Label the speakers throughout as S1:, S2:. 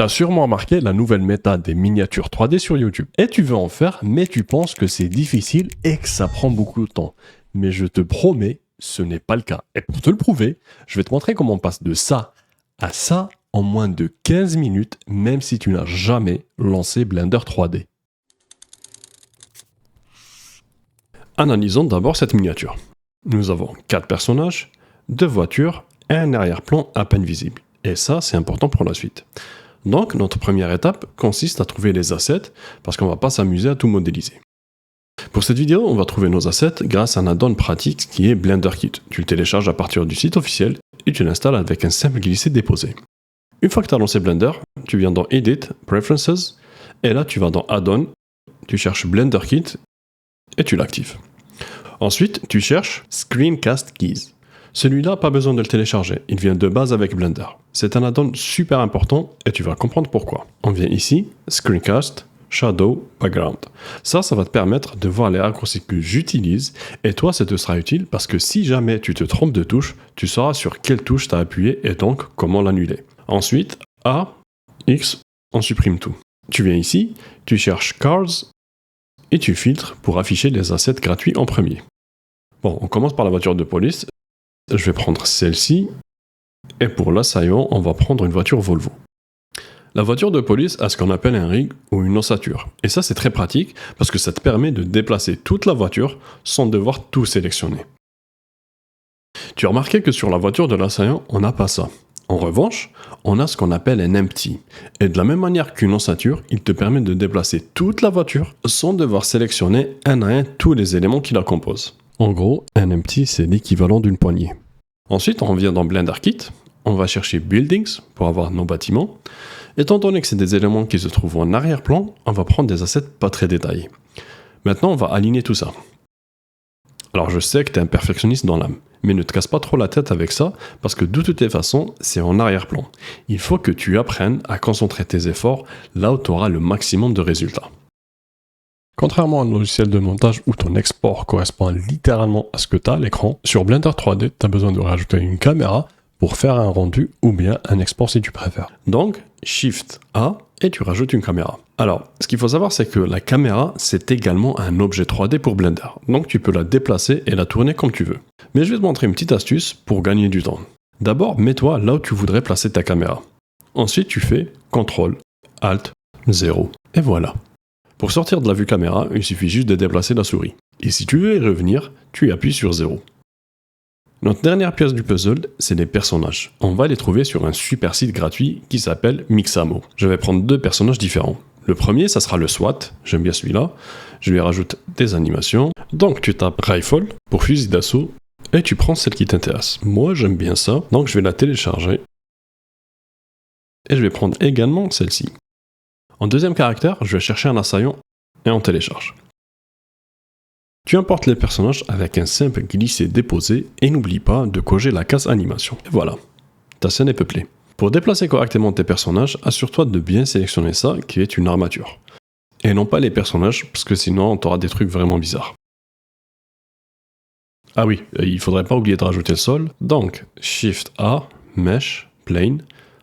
S1: T'as sûrement remarqué la nouvelle méta des miniatures 3D sur YouTube. Et tu veux en faire, mais tu penses que c'est difficile et que ça prend beaucoup de temps. Mais je te promets, ce n'est pas le cas. Et pour te le prouver, je vais te montrer comment on passe de ça à ça en moins de 15 minutes, même si tu n'as jamais lancé Blender 3D. Analysons d'abord cette miniature. Nous avons 4 personnages, 2 voitures et un arrière-plan à peine visible. Et ça, c'est important pour la suite. Donc, notre première étape consiste à trouver les assets, parce qu'on ne va pas s'amuser à tout modéliser. Pour cette vidéo, on va trouver nos assets grâce à un add-on pratique qui est BlenderKit. Tu le télécharges à partir du site officiel et tu l'installes avec un simple glisser-déposer. Une fois que tu as lancé Blender, tu viens dans Edit, Preferences, et là tu vas dans Add-on, tu cherches BlenderKit et tu l'actives. Ensuite, tu cherches Screencast Keys. Celui-là, pas besoin de le télécharger, il vient de base avec Blender. C'est un add-on super important et tu vas comprendre pourquoi. On vient ici, Screencast, Shadow, Background. Ça va te permettre de voir les raccourcis que j'utilise et toi, ça te sera utile parce que si jamais tu te trompes de touche, tu sauras sur quelle touche tu as appuyé et donc comment l'annuler. Ensuite, A, X, on supprime tout. Tu viens ici, tu cherches Cars et tu filtres pour afficher les assets gratuits en premier. Bon, on commence par la voiture de police. Je vais prendre celle-ci, et pour l'assaillant, on va prendre une voiture Volvo. La voiture de police a ce qu'on appelle un rig ou une ossature. Et ça, c'est très pratique, parce que ça te permet de déplacer toute la voiture sans devoir tout sélectionner. Tu as remarqué que sur la voiture de l'assaillant, on n'a pas ça. En revanche, on a ce qu'on appelle un empty. Et de la même manière qu'une ossature, il te permet de déplacer toute la voiture sans devoir sélectionner un à un tous les éléments qui la composent. En gros, un empty, c'est l'équivalent d'une poignée. Ensuite, on revient dans BlenderKit, on va chercher Buildings pour avoir nos bâtiments. Étant donné que c'est des éléments qui se trouvent en arrière-plan, on va prendre des assets pas très détaillés. Maintenant, on va aligner tout ça. Alors, je sais que tu es un perfectionniste dans l'âme, mais ne te casse pas trop la tête avec ça, parce que de toutes les façons, c'est en arrière-plan. Il faut que tu apprennes à concentrer tes efforts là où tu auras le maximum de résultats. Contrairement à un logiciel de montage où ton export correspond littéralement à ce que tu as à l'écran, sur Blender 3D, tu as besoin de rajouter une caméra pour faire un rendu ou bien un export si tu préfères. Donc, Shift A et tu rajoutes une caméra. Alors, ce qu'il faut savoir, c'est que la caméra, c'est également un objet 3D pour Blender. Donc, tu peux la déplacer et la tourner comme tu veux. Mais je vais te montrer une petite astuce pour gagner du temps. D'abord, mets-toi là où tu voudrais placer ta caméra. Ensuite, tu fais CTRL, ALT, 0. Et voilà. Pour sortir de la vue caméra, il suffit juste de déplacer la souris. Et si tu veux y revenir, tu appuies sur 0. Notre dernière pièce du puzzle, c'est les personnages. On va les trouver sur un super site gratuit qui s'appelle Mixamo. Je vais prendre 2 personnages différents. Le premier, ça sera le SWAT, j'aime bien celui-là. Je lui rajoute des animations. Donc tu tapes Rifle pour fusil d'assaut et tu prends celle qui t'intéresse. Moi, j'aime bien ça, donc je vais la télécharger. Et je vais prendre également celle-ci. En deuxième caractère, je vais chercher un assaillant et on télécharge. Tu importes les personnages avec un simple glisser-déposer et n'oublie pas de cocher la case animation. Et voilà, ta scène est peuplée. Pour déplacer correctement tes personnages, assure-toi de bien sélectionner ça qui est une armature. Et non pas les personnages, parce que sinon tu auras des trucs vraiment bizarres. Ah oui, il faudrait pas oublier de rajouter le sol. Donc, Shift A, Mesh, Plane.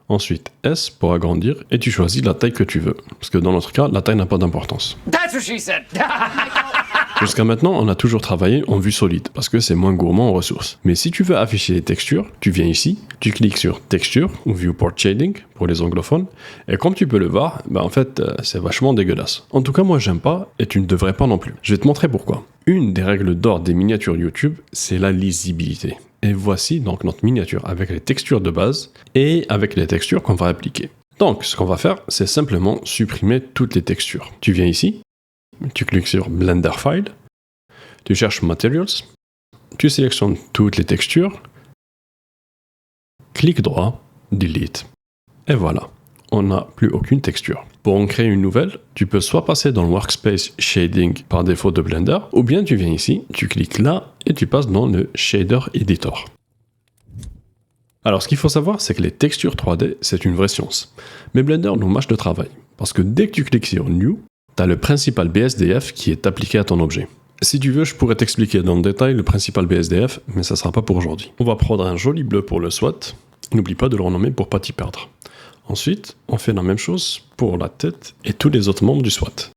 S1: Ensuite, S pour agrandir, et tu choisis la taille que tu veux. Parce que dans notre cas, la taille n'a pas d'importance.
S2: That's what she said.
S1: Jusqu'à maintenant, on a toujours travaillé en vue solide, parce que c'est moins gourmand en ressources. Mais si tu veux afficher les textures, tu viens ici, tu cliques sur Texture, ou Viewport Shading, pour les anglophones, et comme tu peux le voir, en fait, c'est vachement dégueulasse. En tout cas, moi j'aime pas, et tu ne devrais pas non plus. Je vais te montrer pourquoi. Une des règles d'or des miniatures YouTube, c'est la lisibilité. Et voici donc notre miniature avec les textures de base et avec les textures qu'on va appliquer. Donc, ce qu'on va faire, c'est simplement supprimer toutes les textures. Tu viens ici, tu cliques sur Blender File, tu cherches Materials, tu sélectionnes toutes les textures, clic droit, Delete. Et voilà, on n'a plus aucune texture. Pour en créer une nouvelle, tu peux soit passer dans le Workspace Shading par défaut de Blender, ou bien tu viens ici, tu cliques là, et tu passes dans le Shader Editor. Alors ce qu'il faut savoir, c'est que les textures 3D, c'est une vraie science. Mais Blender nous mâche le travail, parce que dès que tu cliques sur New, tu as le principal BSDF qui est appliqué à ton objet. Si tu veux, je pourrais t'expliquer dans le détail le principal BSDF, mais ça sera pas pour aujourd'hui. On va prendre un joli bleu pour le SWAT, n'oublie pas de le renommer pour pas t'y perdre. Ensuite, on fait la même chose pour la tête et tous les autres membres du SWAT.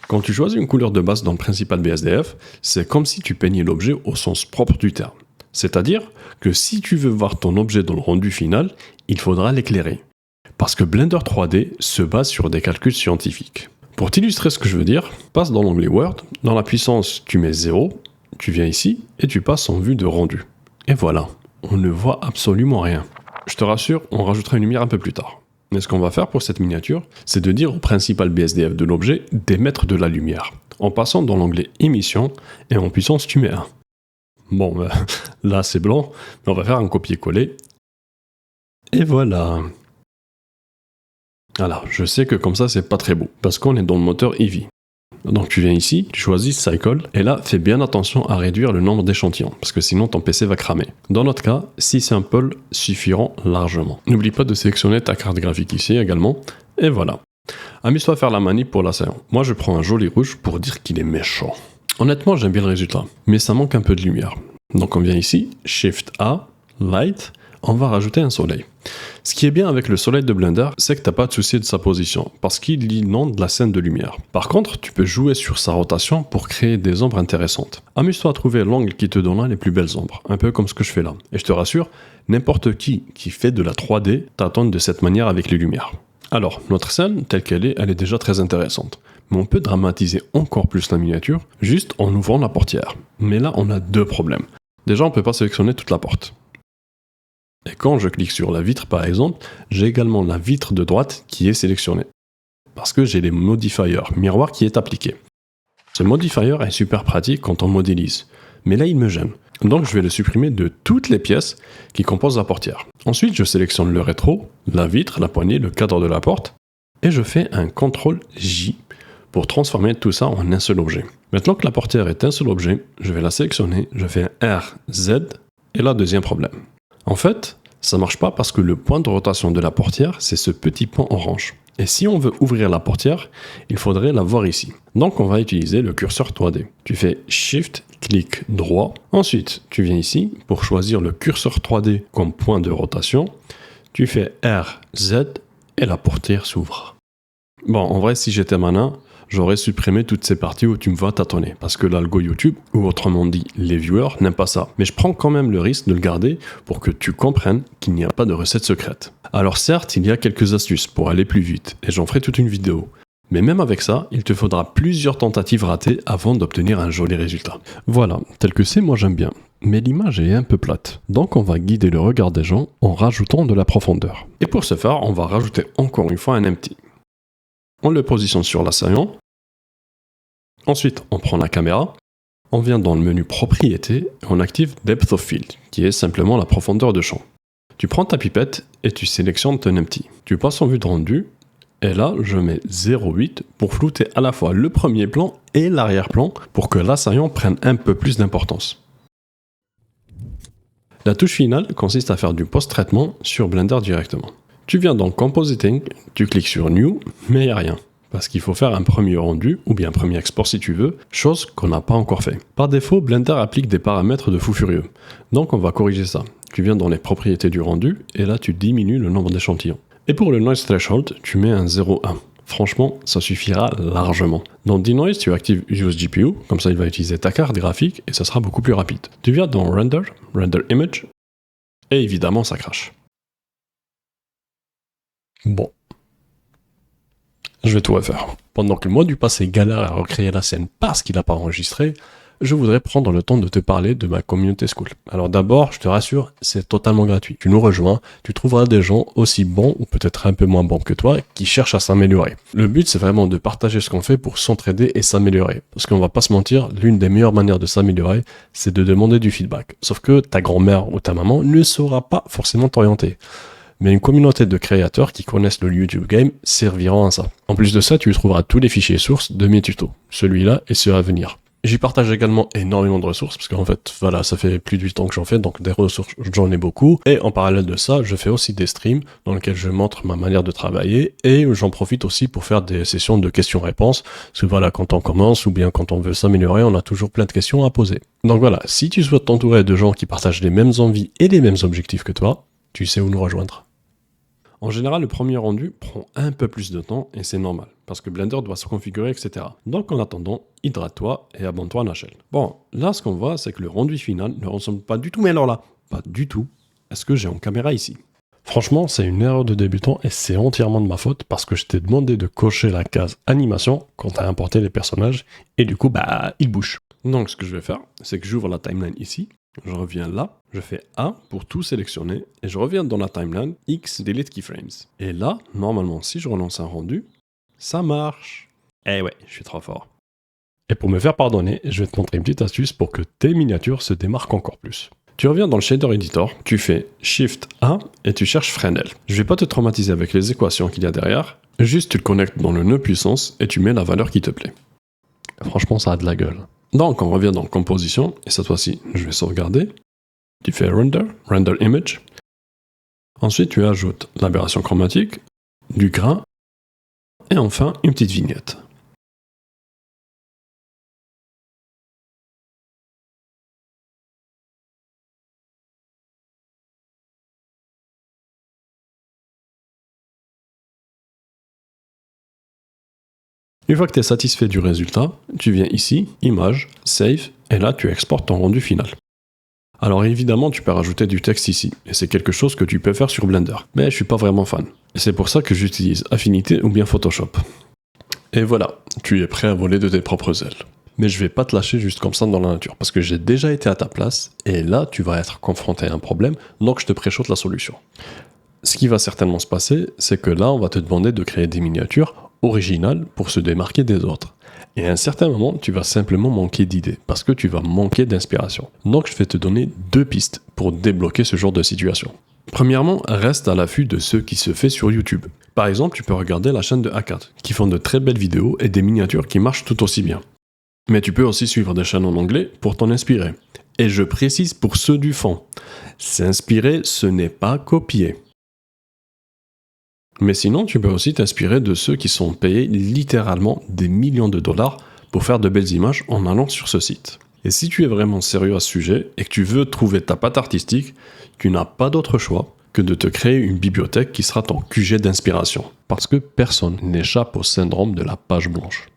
S1: Quand tu choisis une couleur de base dans le principal BSDF, c'est comme si tu peignais l'objet au sens propre du terme. C'est-à-dire que si tu veux voir ton objet dans le rendu final, il faudra l'éclairer. Parce que Blender 3D se base sur des calculs scientifiques. Pour t'illustrer ce que je veux dire, passe dans l'onglet Word, dans la puissance tu mets 0, tu viens ici et tu passes en vue de rendu. Et voilà, on ne voit absolument rien. Je te rassure, on rajoutera une lumière un peu plus tard. Mais ce qu'on va faire pour cette miniature, c'est de dire au principal BSDF de l'objet d'émettre de la lumière, en passant dans l'onglet émission et en puissance tu mets 1. Bon, là c'est blanc, mais on va faire un copier-coller. Et voilà. Voilà, je sais que comme ça c'est pas très beau, parce qu'on est dans le moteur Eevee. Donc tu viens ici, tu choisis Cycle, et là fais bien attention à réduire le nombre d'échantillons, parce que sinon ton PC va cramer. Dans notre cas, 6 samples suffiront largement. N'oublie pas de sélectionner ta carte graphique ici également, et voilà. Amuse-toi à faire la manip pour l'assaillant. Moi je prends un joli rouge pour dire qu'il est méchant. Honnêtement j'aime bien le résultat, mais ça manque un peu de lumière. Donc on vient ici, Shift A, Light, on va rajouter un soleil. Ce qui est bien avec le soleil de Blender, c'est que tu n'as pas de souci de sa position, parce qu'il inonde la scène de lumière. Par contre, tu peux jouer sur sa rotation pour créer des ombres intéressantes. Amuse-toi à trouver l'angle qui te donnera les plus belles ombres, un peu comme ce que je fais là. Et je te rassure, n'importe qui fait de la 3D t'attend de cette manière avec les lumières. Alors, notre scène, telle qu'elle est, elle est déjà très intéressante. Mais on peut dramatiser encore plus la miniature, juste en ouvrant la portière. Mais là, on a deux problèmes. Déjà, on ne peut pas sélectionner toute la porte. Et quand je clique sur la vitre par exemple, j'ai également la vitre de droite qui est sélectionnée. Parce que j'ai les modifiers miroir qui est appliqué. Ce modifier est super pratique quand on modélise. Mais là il me gêne. Donc je vais le supprimer de toutes les pièces qui composent la portière. Ensuite je sélectionne le rétro, la vitre, la poignée, le cadre de la porte. Et je fais un CTRL J pour transformer tout ça en un seul objet. Maintenant que la portière est un seul objet, je vais la sélectionner, je fais un R, Z, et là deuxième problème. En fait, ça marche pas parce que le point de rotation de la portière, c'est ce petit point orange. Et si on veut ouvrir la portière, il faudrait la voir ici. Donc on va utiliser le curseur 3D. Tu fais Shift, clic droit. Ensuite, tu viens ici pour choisir le curseur 3D comme point de rotation. Tu fais R, Z et la portière s'ouvre. Bon, en vrai, si j'étais malin, j'aurais supprimé toutes ces parties où tu me vois tâtonner. Parce que l'algo YouTube, ou autrement dit les viewers, n'aiment pas ça. Mais je prends quand même le risque de le garder pour que tu comprennes qu'il n'y a pas de recette secrète. Alors certes, il y a quelques astuces pour aller plus vite, et j'en ferai toute une vidéo. Mais même avec ça, il te faudra plusieurs tentatives ratées avant d'obtenir un joli résultat. Voilà, tel que c'est, moi j'aime bien. Mais l'image est un peu plate. Donc on va guider le regard des gens en rajoutant de la profondeur. Et pour ce faire, on va rajouter encore une fois un empty. On le positionne sur l'assaillant. Ensuite, on prend la caméra. On vient dans le menu propriétés et on active Depth of Field, qui est simplement la profondeur de champ. Tu prends ta pipette et tu sélectionnes ton empty. Tu passes en vue de rendu. Et là, je mets 0,8 pour flouter à la fois le premier plan et l'arrière-plan pour que l'assaillant prenne un peu plus d'importance. La touche finale consiste à faire du post-traitement sur Blender directement. Tu viens dans Compositing, tu cliques sur New, mais il n'y a rien. Parce qu'il faut faire un premier rendu, ou bien un premier export si tu veux, chose qu'on n'a pas encore fait. Par défaut, Blender applique des paramètres de fou furieux. Donc on va corriger ça. Tu viens dans les propriétés du rendu, et là tu diminues le nombre d'échantillons. Et pour le Noise Threshold, tu mets un 0,1. Franchement, ça suffira largement. Dans Denoise, tu actives Use GPU, comme ça il va utiliser ta carte graphique, et ça sera beaucoup plus rapide. Tu viens dans Render, Render Image, et évidemment ça crache. Bon. Je vais tout refaire. Pendant que le mois du passé galère à recréer la scène parce qu'il n'a pas enregistré, je voudrais prendre le temps de te parler de ma communauté school. Alors d'abord, je te rassure, c'est totalement gratuit. Tu nous rejoins, tu trouveras des gens aussi bons ou peut-être un peu moins bons que toi qui cherchent à s'améliorer. Le but, c'est vraiment de partager ce qu'on fait pour s'entraider et s'améliorer. Parce qu'on va pas se mentir, l'une des meilleures manières de s'améliorer, c'est de demander du feedback. Sauf que ta grand-mère ou ta maman ne saura pas forcément t'orienter. Mais une communauté de créateurs qui connaissent le YouTube Game serviront à ça. En plus de ça, tu y trouveras tous les fichiers sources de mes tutos, celui-là et ceux à venir. J'y partage également énormément de ressources, parce qu'en fait, voilà, ça fait plus de 8 ans que j'en fais, donc des ressources, j'en ai beaucoup. Et en parallèle de ça, je fais aussi des streams dans lesquels je montre ma manière de travailler, et j'en profite aussi pour faire des sessions de questions-réponses, parce que voilà, quand on commence, ou bien quand on veut s'améliorer, on a toujours plein de questions à poser. Donc voilà, si tu souhaites t'entourer de gens qui partagent les mêmes envies et les mêmes objectifs que toi, tu sais où nous rejoindre. En général, le premier rendu prend un peu plus de temps et c'est normal, parce que Blender doit se configurer, etc. Donc en attendant, hydrate-toi et abonne-toi à la chaîne. Bon, là ce qu'on voit, c'est que le rendu final ne ressemble pas du tout, mais alors là, pas du tout, à ce que j'ai en caméra ici. Franchement, c'est une erreur de débutant et c'est entièrement de ma faute parce que je t'ai demandé de cocher la case animation quand tu as importé les personnages et du coup, ils bougent. Donc ce que je vais faire, c'est que j'ouvre la timeline ici, je reviens là, je fais A pour tout sélectionner et je reviens dans la timeline X delete keyframes. Et là, normalement, si je relance un rendu, ça marche. Eh ouais, je suis trop fort. Et pour me faire pardonner, je vais te montrer une petite astuce pour que tes miniatures se démarquent encore plus. Tu reviens dans le Shader Editor, tu fais Shift A et tu cherches Fresnel. Je vais pas te traumatiser avec les équations qu'il y a derrière, juste tu le connectes dans le nœud puissance et tu mets la valeur qui te plaît. Franchement, ça a de la gueule. Donc on revient dans Composition, et cette fois-ci, je vais sauvegarder. Tu fais Render Image. Ensuite, tu ajoutes l'aberration chromatique, du grain, et enfin une petite vignette. Une fois que tu es satisfait du résultat, tu viens ici, Image, Save, et là tu exportes ton rendu final. Alors évidemment, tu peux rajouter du texte ici, et c'est quelque chose que tu peux faire sur Blender, mais je suis pas vraiment fan. Et c'est pour ça que j'utilise Affinity ou bien Photoshop. Et voilà, tu es prêt à voler de tes propres ailes. Mais je vais pas te lâcher juste comme ça dans la nature, parce que j'ai déjà été à ta place, et là tu vas être confronté à un problème, donc je te préchote la solution. Ce qui va certainement se passer, c'est que là on va te demander de créer des miniatures originales pour se démarquer des autres. Et à un certain moment, tu vas simplement manquer d'idées, parce que tu vas manquer d'inspiration. Donc je vais te donner 2 pistes pour débloquer ce genre de situation. Premièrement, reste à l'affût de ce qui se fait sur YouTube. Par exemple, tu peux regarder la chaîne de A4, qui font de très belles vidéos et des miniatures qui marchent tout aussi bien. Mais tu peux aussi suivre des chaînes en anglais pour t'en inspirer. Et je précise pour ceux du fond, s'inspirer, ce n'est pas copier. Mais sinon, tu peux aussi t'inspirer de ceux qui sont payés littéralement des millions de dollars pour faire de belles images en allant sur ce site. Et si tu es vraiment sérieux à ce sujet et que tu veux trouver ta patte artistique, tu n'as pas d'autre choix que de te créer une bibliothèque qui sera ton QG d'inspiration. Parce que personne n'échappe au syndrome de la page blanche.